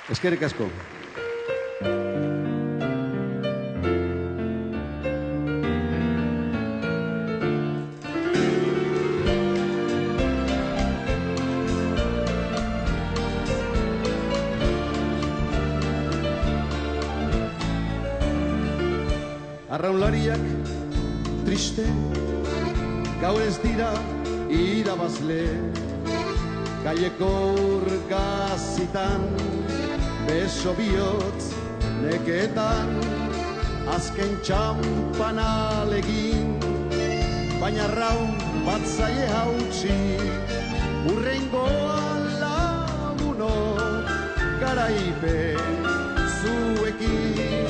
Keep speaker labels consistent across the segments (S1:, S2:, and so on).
S1: Eskerrik asko. Arraunlariak triste, gau ez dira irabazle, kaieko urgazitan, beso bihotz neketan, azken txampan alegin, baina raun bat zaie hautsi, urrengoan lagunok, garaipen zuekin,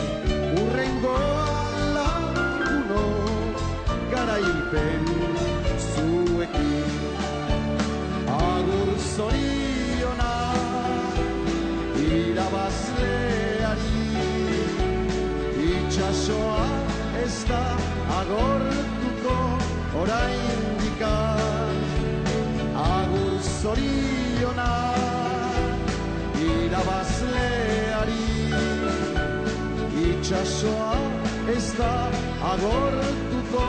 S1: urrengoan lagunok, garaipen zuekin. Agur zorionak irabazleari, itxasoa ez da agortuko oraindikan. Agur zorionak irabazleari, itxasoa ez da agortuko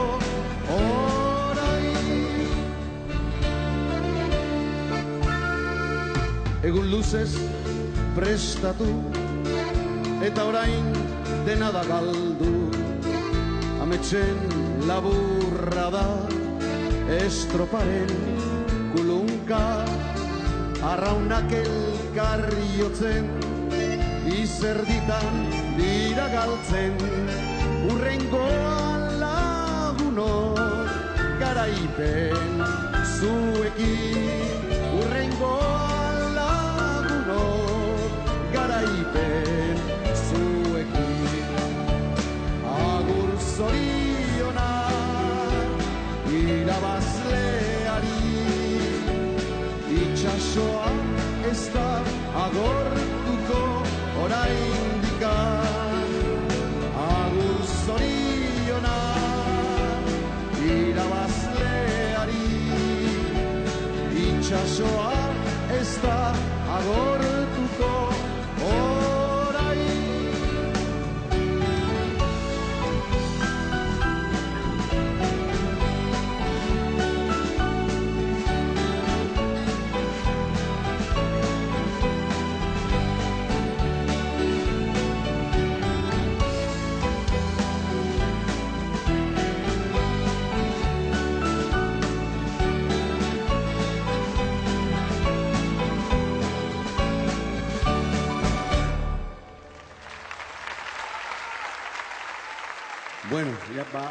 S1: orain. Egun luzez prestatu eta orain dena da galdu, ametsen laburra da estroparen kulunka, arraunak elkarri jotzen, izerditan dira galtzen, urrengoan lagunok, garaipen zuekin, urrengoan lagunok, garaipen zuekin. Agur zorionak irabazleari, itxasoa ez da agortuko oraindikan. Agur zorionak irabazleari, itxasoa ez da agortuko orain. Bueno, ya va.